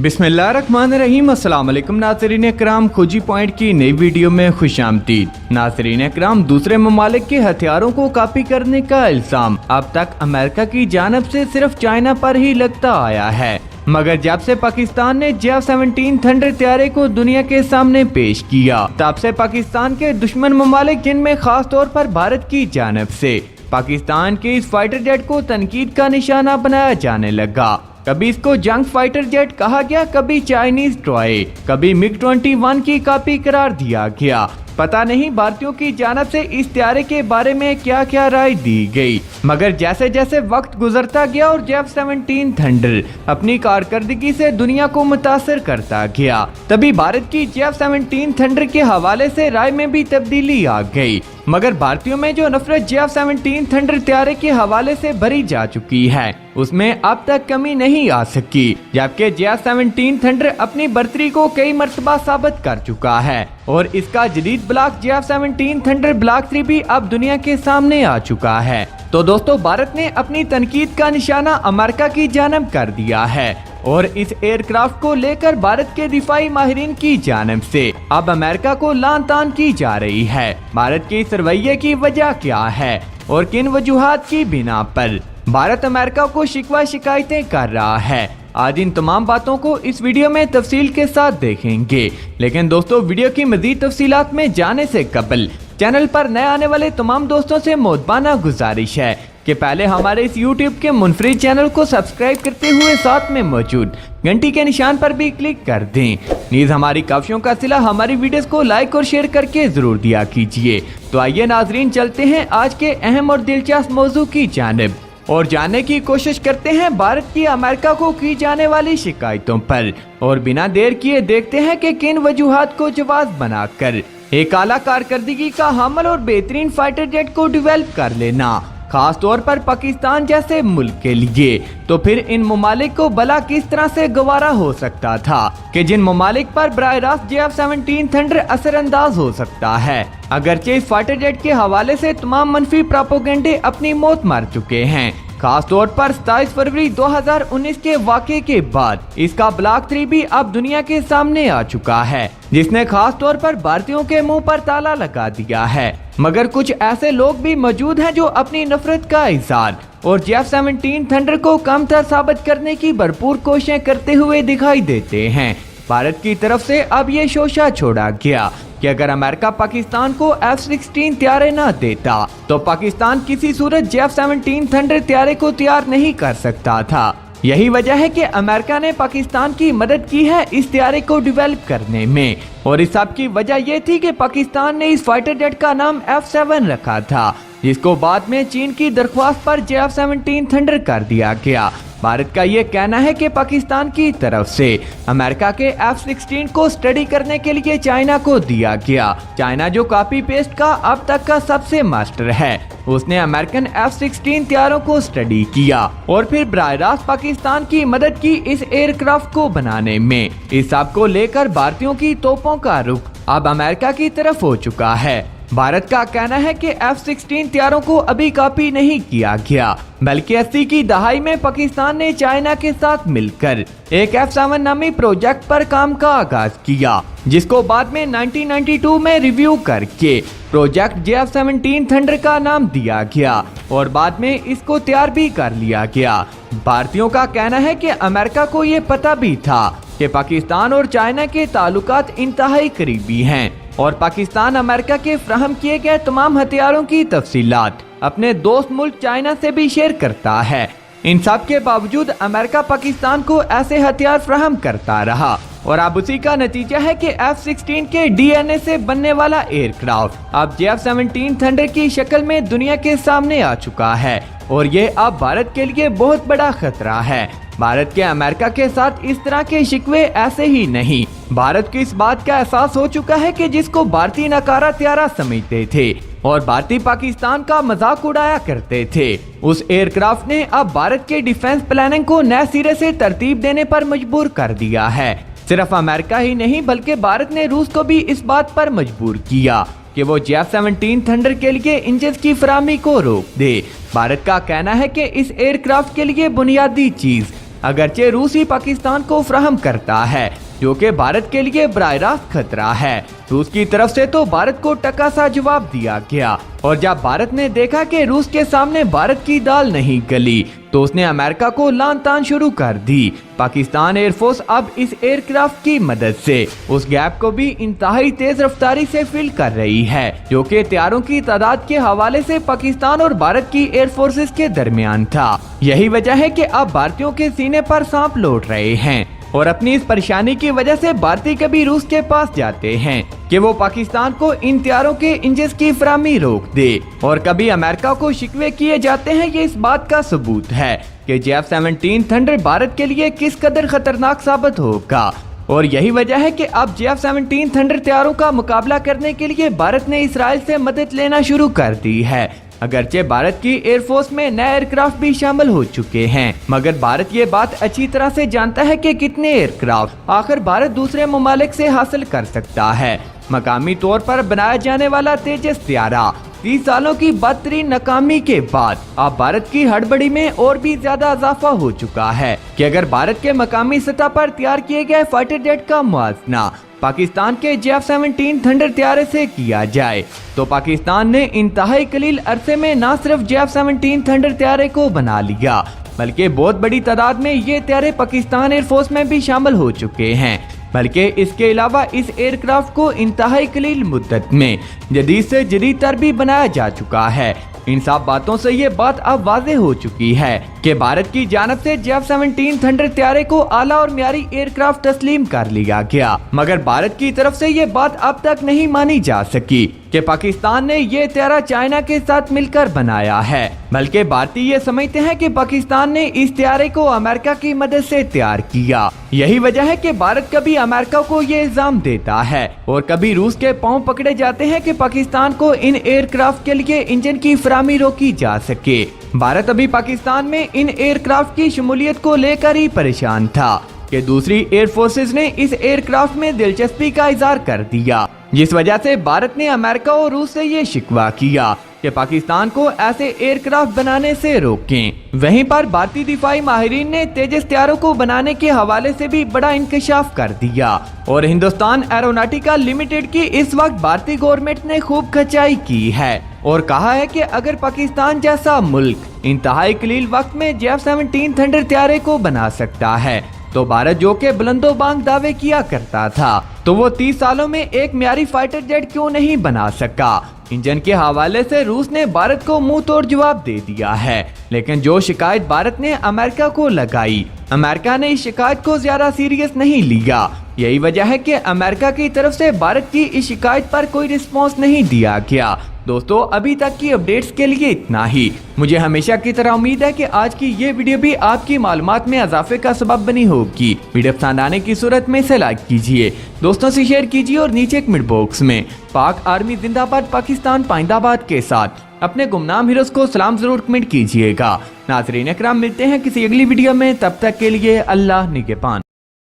बिस्मिल्लाहिर्रहमानिर्रहीम। अस्सलाम वालेकुम नाज़रीन इकराम, खोजी पॉइंट की नई वीडियो में खुशामदीद। नाज़रीन इकराम, दूसरे ममालिक के हथियारों को कॉपी करने का इल्ज़ाम अब तक अमेरिका की जानब से सिर्फ चाइना पर ही लगता आया है, मगर जब से पाकिस्तान ने JF-17 थंडर तैयारे को दुनिया के सामने पेश किया, तब से पाकिस्तान के दुश्मन ममालिक, जिनमें खास तौर पर भारत की जानब से पाकिस्तान के इस फाइटर जेट को तनकीद का निशाना बनाया जाने लगा। कभी इसको जंग फाइटर जेट कहा गया, कभी चाइनीज टॉय, कभी MiG-21 की कॉपी करार दिया गया। पता नहीं भारतीयों की जानब से इस तैयारे के बारे में क्या क्या राय दी गई, मगर जैसे जैसे वक्त गुजरता गया और JF-17 थंडर अपनी कारकर्दगी से दुनिया को मुतासर करता गया, तभी भारत की JF-17 थंडर के हवाले से राय में भी तब्दीली आ गई। मगर भारतीयों में जो नफरत JF-17 थंडर तैयारे के हवाले से भरी जा चुकी है, उसमें अब तक कमी नहीं आ सकी, जबकि JF-17 थंडर अपनी बर्तरी को कई मर्तबा साबित कर चुका है और इसका जदीद ब्लॉक JF-17 थंडर ब्लॉक 3 भी अब दुनिया के सामने आ चुका है। तो दोस्तों, भारत ने अपनी तनकीद का निशाना अमेरिका की जानब कर दिया है और इस एयरक्राफ्ट को लेकर भारत के दिफाई माहिरीन की जानब से अब अमेरिका को लान तान की जा रही है। भारत के इस रवैये की वजह क्या है और किन वजूहात की बिना पर भारत अमेरिका को शिकवा शिकायतें कर रहा है, आज इन तमाम बातों को इस वीडियो में तफसील के साथ देखेंगे। लेकिन दोस्तों, वीडियो की मजीद तफसीलात में जाने से कबल चैनल पर नए आने वाले तमाम दोस्तों से मोहब्बाना गुजारिश है कि पहले हमारे इस YouTube के मुनफरिद चैनल को सब्सक्राइब करते हुए साथ में मौजूद घंटी के निशान पर भी क्लिक कर दें। नीज हमारी काफियों का सिला हमारी वीडियोस को लाइक और शेयर करके जरूर दिया कीजिए। तो आइए नाजरीन, चलते हैं आज के अहम और दिलचस्प मौजू की जानिब और जानने की कोशिश करते हैं भारत की अमेरिका को की जाने वाली शिकायतों पर। और बिना देर किए देखते हैं कि किन वजूहात को जवाब बनाकर एक आला कारकर्दगी का हामिल और बेहतरीन फाइटर जेट को डेवलप कर लेना, खास तौर पर पाकिस्तान जैसे मुल्क के लिए, तो फिर इन ममालिक को भला किस तरह से गवारा हो सकता था कि जिन ममालिक पर बराह रास्त JF-17 थंडर असरअंदाज हो सकता है। अगरचे इस फाइटर जेट के हवाले से तमाम मनफी प्रोपेगेंडे अपनी मौत मार चुके हैं, खास तौर पर 27 फरवरी 2019 के वाक़े के बाद इसका ब्लॉक 3 भी अब दुनिया के सामने आ चुका है, जिसने खास तौर पर भारतीयों के मुंह पर ताला लगा दिया है। मगर कुछ ऐसे लोग भी मौजूद हैं जो अपनी नफरत का इज़हार और JF-17 थंडर को कमतर साबित करने की भरपूर कोशिशें करते हुए दिखाई देते हैं। भारत की तरफ से अब ये शोशा छोड़ा गया कि अगर अमेरिका पाकिस्तान को F-16 तैयारे न देता तो पाकिस्तान किसी सूरत JF-17 थंडर तैयारे को तैयार नहीं कर सकता था। यही वजह है कि अमेरिका ने पाकिस्तान की मदद की है इस तैयारे को डेवलप करने में, और इस सब की वजह यह थी कि पाकिस्तान ने इस फाइटर जेट का नाम F-7 रखा था, जिसको बाद में चीन की दरख्वास्त पर JF-17 थंडर कर दिया गया। भारत का ये कहना है कि पाकिस्तान की तरफ से अमेरिका के F-16 को स्टडी करने के लिए चाइना को दिया गया। चाइना जो कॉपी पेस्ट का अब तक का सबसे मास्टर है, उसने अमेरिकन F-16 तैयारों को स्टडी किया और फिर बराह रास्त पाकिस्तान की मदद की इस एयरक्राफ्ट को बनाने में। इस सब को लेकर भारतीयों की तोपों का रुख अब अमेरिका की तरफ हो चुका है। भारत का कहना है कि F-16 तैयारों को अभी कॉपी नहीं किया गया, बल्कि 80 की दहाई में पाकिस्तान ने चाइना के साथ मिलकर एक F-7 नामी प्रोजेक्ट पर काम का आगाज किया, जिसको बाद में 1992 में रिव्यू करके प्रोजेक्ट JF-17 थंडर का नाम दिया गया और बाद में इसको तैयार भी कर लिया गया। भारतीयों का कहना है कि अमेरिका को ये पता भी था कि पाकिस्तान और चाइना के ताल्लुकात इंतहाई करीबी हैं और पाकिस्तान अमेरिका के फ्राहम किए गए तमाम हथियारों की तफसीलात अपने दोस्त मुल्क चाइना से भी शेयर करता है। इन सब के बावजूद अमेरिका पाकिस्तान को ऐसे हथियार फ्राहम करता रहा और अब उसी का नतीजा है कि F-16 के DNA से बनने वाला एयरक्राफ्ट अब JF-17 थंडर की शक्ल में दुनिया के सामने आ चुका है और ये अब भारत के लिए बहुत बड़ा खतरा है। भारत के अमेरिका के साथ इस तरह के शिकवे ऐसे ही नहीं, भारत को इस बात का एहसास हो चुका है कि जिसको भारतीय नकारा त्यारा समझते थे और भारतीय पाकिस्तान का मजाक उड़ाया करते थे, उस एयरक्राफ्ट ने अब भारत के डिफेंस प्लानिंग को नए सिरे से तरतीब देने पर मजबूर कर दिया है। सिर्फ अमेरिका ही नहीं बल्कि भारत ने रूस को भी इस बात पर मजबूर किया कि वो JF-17 थंडर के लिए इंजन की फराहमी को रोक दे। भारत का कहना है कि इस एयरक्राफ्ट के लिए बुनियादी चीज अगरचे रूस ही पाकिस्तान को फराहम करता है, जो कि भारत के लिए बराह रास्त खतरा है। रूस की तरफ से तो भारत को टका सा जवाब दिया गया, और जब भारत ने देखा कि रूस के सामने भारत की दाल नहीं गली, तो उसने अमेरिका को लान तान शुरू कर दी। पाकिस्तान एयरफोर्स अब इस एयरक्राफ्ट की मदद से उस गैप को भी इंतहाई तेज रफ्तारी से फिल कर रही है, जो कि हथियारों की तादाद के हवाले से पाकिस्तान और भारत की एयरफोर्सेस के दरमियान था। यही वजह है कि अब भारतीयों के सीने पर सांप लौट रहे हैं, और अपनी इस परेशानी की वजह से भारतीय कभी रूस के पास जाते हैं कि वो पाकिस्तान को इन हथियारों के इंजन की फराहमी रोक दे, और कभी अमेरिका को शिकवे किए जाते हैं। ये इस बात का सबूत है कि JF-17 थंडर भारत के लिए किस कदर खतरनाक साबित होगा, और यही वजह है कि अब JF-17 थंडर हथियारों का मुकाबला करने के लिए भारत ने इसराइल से मदद लेना शुरू कर दी है। अगरचे भारत की एयरफोर्स में नए एयरक्राफ्ट भी शामिल हो चुके हैं, मगर भारत ये बात अच्छी तरह से जानता है कि कितने एयरक्राफ्ट आखिर भारत दूसरे ममालिक से हासिल कर सकता है। मकामी तौर पर बनाया जाने वाला तेजस हथियारा 30 सालों की बदतरीन नाकामी के बाद अब भारत की हड़बड़ी में और भी ज्यादा इजाफा हो चुका है कि अगर भारत के मकामी सतह पर तैयार किए गए फाइटर जेट का मुआवजा पाकिस्तान के JF-17 थंडर हथियारे से किया जाए, तो पाकिस्तान ने इंतहाई कलील अरसे में न सिर्फ JF-17 थंडर हथियारे को बना लिया, बल्कि बहुत बड़ी तादाद में ये हथियारे पाकिस्तान एयरफोर्स में भी शामिल हो चुके हैं। बल्कि इसके अलावा इस एयरक्राफ्ट को इंतहाई कलील मुद्दत में जदीद से जदीद तर भी बनाया जा चुका है। इन सब बातों से ये बात अब वाज़ेह हो चुकी है कि भारत की जानब से JF-17 थंडर हथियारे को आला और म्यारी एयरक्राफ्ट तस्लीम कर लिया गया, मगर भारत की तरफ से ये बात अब तक नहीं मानी जा सकी कि पाकिस्तान ने ये हथियारा चाइना के साथ मिलकर बनाया है, बल्कि भारतीय ये समझते हैं कि पाकिस्तान ने इस हथियारे को अमेरिका की मदद से तैयार किया। यही वजह है कि भारत कभी अमेरिका को ये इल्जाम देता है और कभी रूस के पांव पकड़े जाते हैं कि पाकिस्तान को इन एयरक्राफ्ट के लिए इंजन की फराहमी रोकी जा सके। भारत अभी पाकिस्तान में इन एयरक्राफ्ट की शमूलियत को लेकर ही परेशान था कि दूसरी एयर फोर्सेस ने इस एयरक्राफ्ट में दिलचस्पी का इजहार कर दिया, जिस वजह से भारत ने अमेरिका और रूस से ये शिकवा किया कि पाकिस्तान को ऐसे एयरक्राफ्ट बनाने से रोकें। वहीं पर भारतीय दिफाई माहिरीन ने तेजस हथियारों को बनाने के हवाले से भी बड़ा इंकशाफ कर दिया, और हिंदुस्तान एरोनॉटिकल लिमिटेड की इस वक्त भारतीय गवर्नमेंट ने खूब खचाई की है और कहा है कि अगर पाकिस्तान जैसा मुल्क इंतहाई कलील वक्त में JF-17 थंडर हथियारे को बना सकता है, तो भारत जो के बुलंदोबांग दावे किया करता था, तो वो 30 सालों में एक म्यारी फाइटर जेट क्यों नहीं बना सका। इंजन के हवाले से रूस ने भारत को मुंह तोड़ जवाब दे दिया है, लेकिन जो शिकायत भारत ने अमेरिका को लगाई, अमेरिका ने इस शिकायत को ज्यादा सीरियस नहीं लिया। यही वजह है कि अमेरिका की तरफ से भारत की इस शिकायत पर कोई रिस्पॉन्स नहीं दिया गया। दोस्तों, अभी तक की अपडेट्स के लिए इतना ही। मुझे हमेशा की तरह उम्मीद है कि आज की ये वीडियो भी आपकी मालूमात में इजाफे का सबब बनी होगी। वीडियो पसंद आने की सूरत में इसे लाइक कीजिए, दोस्तों से शेयर कीजिए, और नीचे कमेंट बॉक्स में पाक आर्मी जिंदाबाद पाकिस्तान पाइंदाबाद के साथ अपने गुमनाम हीरोज को सलाम जरूर कमेंट कीजिएगा। नाज़रीन इकराम, मिलते हैं किसी अगली वीडियो में, तब तक के लिए अल्लाह निगहबान।